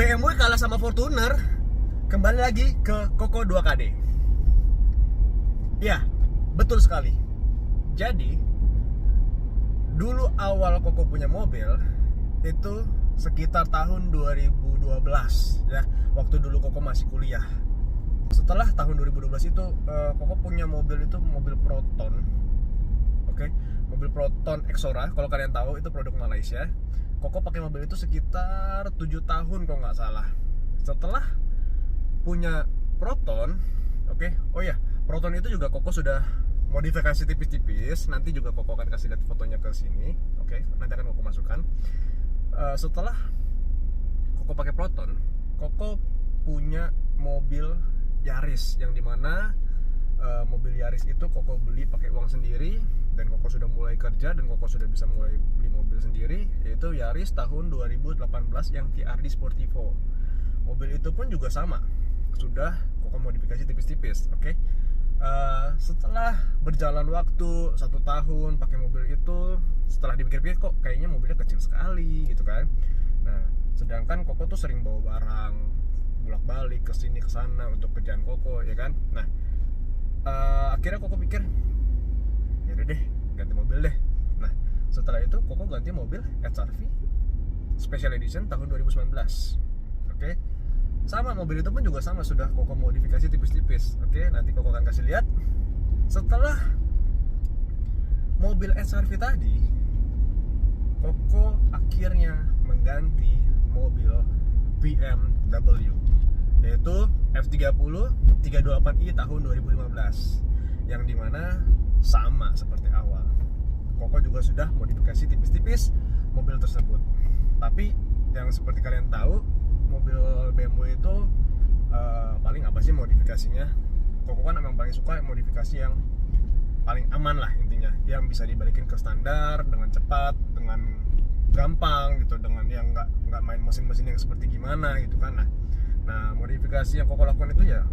BMW kalah sama Fortuner, kembali lagi ke Koko 2KD. Ya, betul sekali. Jadi, dulu awal Koko punya mobil itu sekitar tahun 2012 ya, waktu dulu Koko masih kuliah. Setelah tahun 2012 itu Koko punya mobil itu mobil Proton. Oke, mobil Proton Exora, kalau kalian tahu itu produk Malaysia. Koko pakai mobil itu sekitar 7 tahun kalau nggak salah. Setelah punya Proton, oke. Oh ya, Proton itu juga Koko sudah modifikasi tipis-tipis. Nanti juga Koko akan kasih lihat fotonya ke sini. Oke, nanti akan Koko masukkan. Setelah Koko pakai Proton, Koko punya mobil Yaris, yang dimana mobil Yaris itu Koko beli pakai uang sendiri, dan Koko sudah mulai kerja dan Koko sudah bisa mulai beli mobil sendiri, yaitu Yaris tahun 2018 yang TRD Sportivo. Mobil itu pun juga sama, sudah Koko modifikasi tipis-tipis. Oke. Setelah berjalan waktu 1 tahun pakai mobil itu, setelah dipikir-pikir kok kayaknya mobilnya kecil sekali gitu kan. Nah, sedangkan Koko tuh sering bawa barang bolak-balik ke sini ke sana untuk kerjaan Koko, ya kan. Nah, akhirnya Koko pikir, ya udah deh, ganti mobil deh. Nah, setelah itu Koko ganti mobil HR-V Special Edition tahun 2019. Oke. Sama, mobil itu pun juga sama, sudah Koko modifikasi tipis-tipis. Oke, nanti Koko akan kasih lihat. Setelah mobil HR-V tadi, Koko akhirnya mengganti mobil BMW, yaitu F30 328i tahun 2015, yang dimana sama seperti awal. Koko juga sudah modifikasi tipis-tipis mobil tersebut. Tapi yang seperti kalian tahu, mobil BMW itu paling apa sih modifikasinya? Koko kan memang paling suka modifikasi yang paling aman lah intinya, yang bisa dibalikin ke standar dengan cepat, dengan gampang gitu, dengan yang nggak main mesin-mesin yang seperti gimana gitu kan. Nah, modifikasi yang Koko lakukan itu ya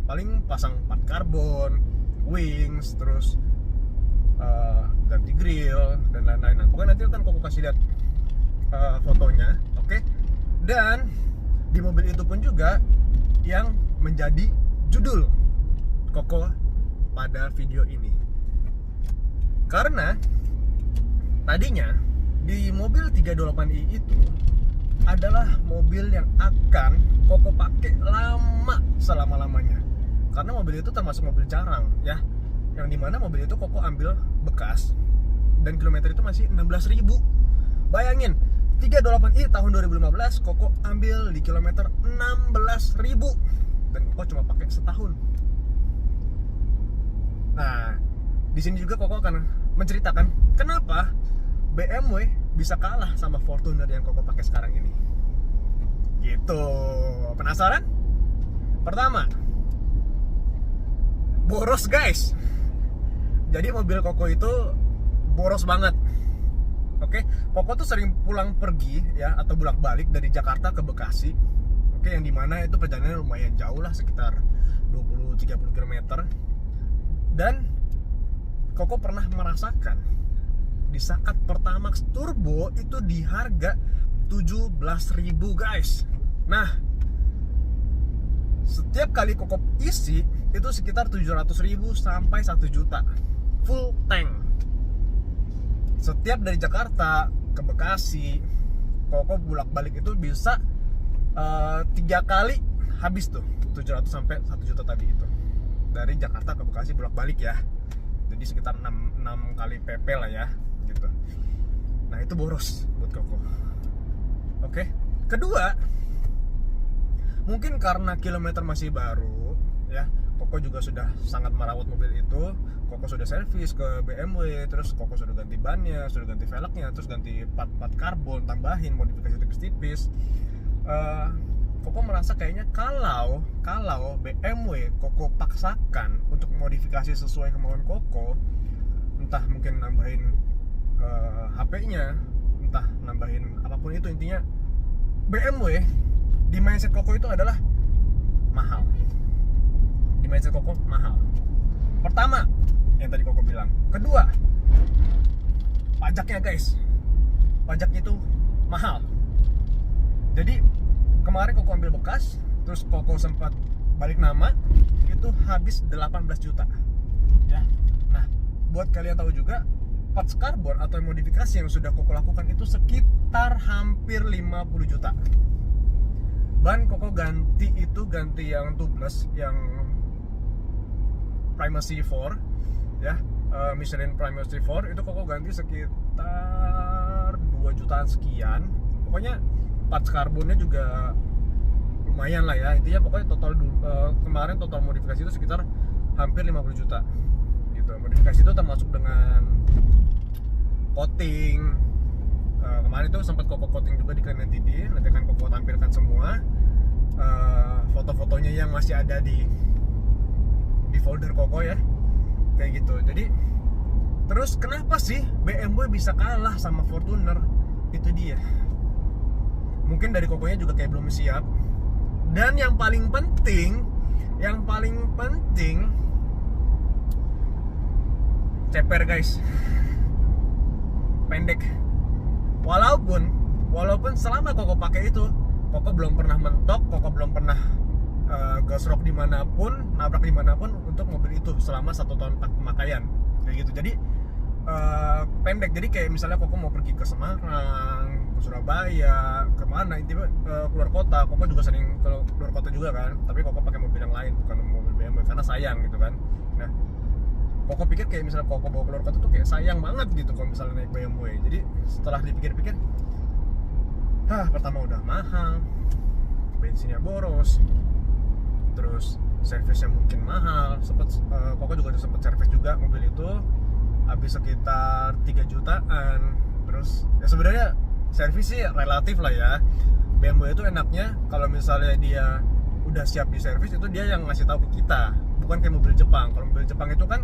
paling pasang part karbon, wings, terus ganti grill dan lain-lain. Nah, pokoknya nanti akan Koko kasih lihat fotonya, oke? Dan di mobil itu pun juga yang menjadi judul Koko pada video ini. Karena tadinya di mobil 328i itu adalah mobil yang akan Koko pakai lama selama-lamanya. Karena mobil itu termasuk mobil jarang ya, yang dimana mobil itu Koko ambil bekas dan kilometer itu masih 16.000. Bayangin, 328i tahun 2015 Koko ambil di kilometer 16.000 dan Koko cuma pakai setahun. Nah, di sini juga Koko akan menceritakan kenapa BMW bisa kalah sama Fortuner yang Koko pakai sekarang ini. Gitu. Penasaran? Pertama, boros guys. Jadi mobil Koko itu boros banget. Oke, Koko tuh sering pulang pergi ya, atau bolak-balik dari Jakarta ke Bekasi. Oke, yang dimana itu perjalanannya lumayan jauh lah, sekitar 20-30 km. Dan Koko pernah merasakan di saat Pertamax Turbo itu di harga 17.000 guys. Nah, setiap kali Koko isi itu sekitar 700.000 sampai 1 juta full tank. Setiap dari Jakarta ke Bekasi, Koko bolak-balik itu bisa 3 kali habis tuh 700 sampai 1 juta tadi itu. Dari Jakarta ke Bekasi bolak-balik ya. Jadi sekitar 6 kali PP lah ya gitu. Nah, itu boros buat Koko. Oke. Kedua, mungkin karena kilometer masih baru ya, Koko juga sudah sangat merawat mobil itu. Koko sudah servis ke BMW, terus Koko sudah ganti bannya, sudah ganti velgnya, terus ganti part karbon, tambahin modifikasi tipis-tipis. Koko merasa kayaknya kalau BMW Koko paksakan untuk modifikasi sesuai kemauan Koko, entah mungkin nambahin HP-nya, entah nambahin apapun itu, intinya BMW di mindset Koko itu adalah mahal. Di mindset Koko mahal. Pertama, yang tadi Koko bilang. Kedua, pajaknya guys. Pajaknya itu mahal. Jadi kemarin Koko ambil bekas, terus Koko sempat balik nama, itu habis 18 juta ya. Nah, buat kalian tahu juga, parts karbon atau modifikasi yang sudah Koko lakukan itu sekitar hampir 50 juta. Ban Koko ganti yang tubeless, yang Primacy 4 ya, Michelin Primacy 4 itu Koko ganti sekitar 2 jutaan sekian. Pokoknya parts karbonnya juga lumayan lah ya. Intinya pokoknya total kemarin total modifikasi itu sekitar hampir 50 juta gitu. Modifikasi itu termasuk dengan coating. Kemarin itu sempat Koko coating juga di Clean NTD. Nanti akan Koko tampilkan semua foto-fotonya yang masih ada di folder Koko ya, kayak gitu. Jadi terus kenapa sih BMW bisa kalah sama Fortuner? Itu dia, mungkin dari Kokonya juga kayak belum siap. Dan yang paling penting ceper guys, pendek. Walaupun selama Koko pakai itu, Koko belum pernah mentok, Koko belum pernah gasrok dimanapun, nabrak dimanapun untuk mobil itu selama 1 tahun pemakaian, kayak gitu. Jadi pendek. Jadi kayak misalnya Koko mau pergi ke Semarang, ke Surabaya, kemana, intinya keluar kota. Koko juga sering keluar kota juga kan, tapi Koko pakai mobil yang lain, bukan mobil BMW, karena sayang gitu kan. Nah, Koko pikir kayak misalnya Koko bawa keluar kota tuh kayak sayang banget gitu kalau misalnya naik BMW. Jadi setelah dipikir-pikir, pertama udah mahal, bensinnya boros, terus servisnya mungkin mahal. Koko juga udah sempet servis juga mobil itu, habis sekitar 3 jutaan. Terus ya sebenarnya servis sih relatif lah ya. BMW itu enaknya kalau misalnya dia udah siap di servis, itu dia yang ngasih tahu ke kita, bukan kayak mobil Jepang. Kalau mobil Jepang itu kan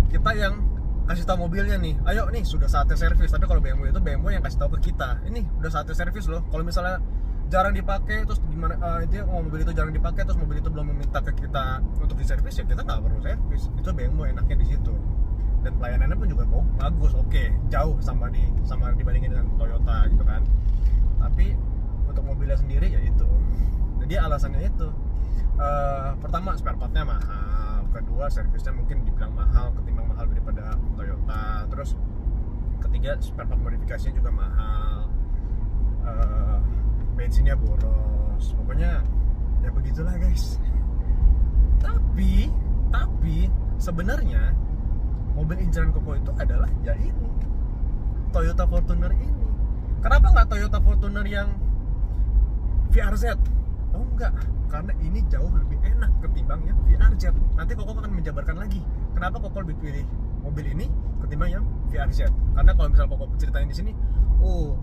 kita yang kasih tahu mobilnya nih, ayo nih sudah saatnya servis. Tapi kalau BMW itu BMW yang kasih tahu ke kita, ini udah saatnya servis loh. Kalau misalnya jarang dipakai, terus gimana, intinya mobil itu jarang dipakai, terus mobil itu belum meminta ke kita untuk diservis, ya kita nggak perlu servis. Itu BMW enaknya di situ. Dan pelayanannya pun juga bagus, oke, jauh sama dibandingin dengan Toyota gitu kan. Tapi untuk mobilnya sendiri ya itu. Jadi alasannya itu, pertama spare partnya mahal, kedua servisnya mungkin dibilang mahal, ketimbang mahal daripada Toyota. Terus ketiga spare part modifikasinya juga mahal, bensinnya boros. Pokoknya ya begitulah guys. Tapi sebenarnya mobil incaran Koko itu adalah ya ini, Toyota Fortuner ini. Kenapa nggak Toyota Fortuner yang VRZ? Oh enggak, karena ini jauh lebih enak ketimbang yang VRZ. Nanti Koko akan menjabarkan lagi kenapa Koko lebih pilih mobil ini ketimbang yang VRZ. Karena kalau misal Koko ceritain di sini,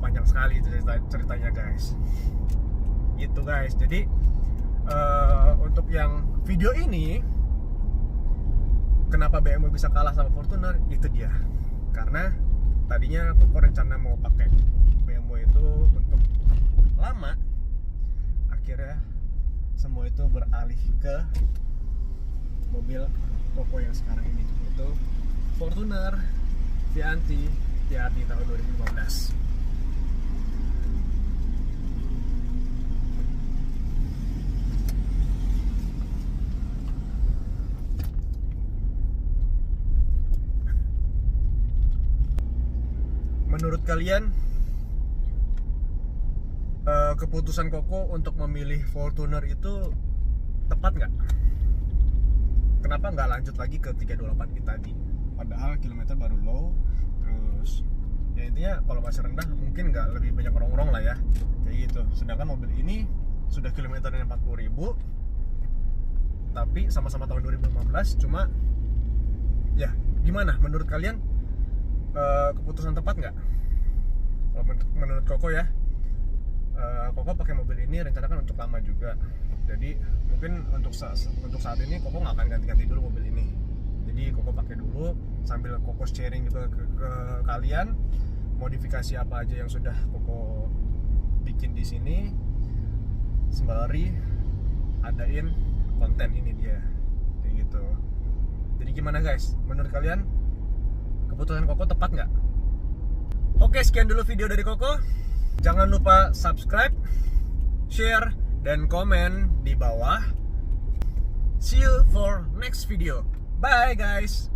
panjang sekali ceritanya guys. Gitu guys. Jadi untuk yang video ini, kenapa BMW bisa kalah sama Fortuner? Itu dia. Karena tadinya Koko rencana mau pakai BMW itu untuk lama, akhirnya semua itu beralih ke mobil Koko yang sekarang ini, yaitu Fortuner Vianti TRD tahun 2015. Menurut kalian, keputusan Koko untuk memilih Fortuner itu tepat nggak? Kenapa nggak lanjut lagi ke 328i tadi? Padahal kilometer baru low, terus ya intinya kalau masih rendah mungkin nggak lebih banyak orang-orang lah ya, kayak gitu. Sedangkan mobil ini sudah kilometernya 40.000, tapi sama-sama tahun 2015. Cuma ya gimana menurut kalian, keputusan tepat nggak? Kalau menurut Koko ya, Koko pakai mobil ini rencanakan untuk lama juga. Jadi mungkin untuk saat ini Koko nggak akan ganti-ganti dulu mobil ini. Jadi Koko pakai dulu sambil Koko sharing juga ke kalian modifikasi apa aja yang sudah Koko bikin di sini, sembari adain konten ini dia, kayak gitu. Jadi gimana guys? Menurut kalian keputusan Koko tepat nggak? Oke, sekian dulu video dari Koko. Jangan lupa subscribe, share, dan komen di bawah. See you for next video. Bye guys.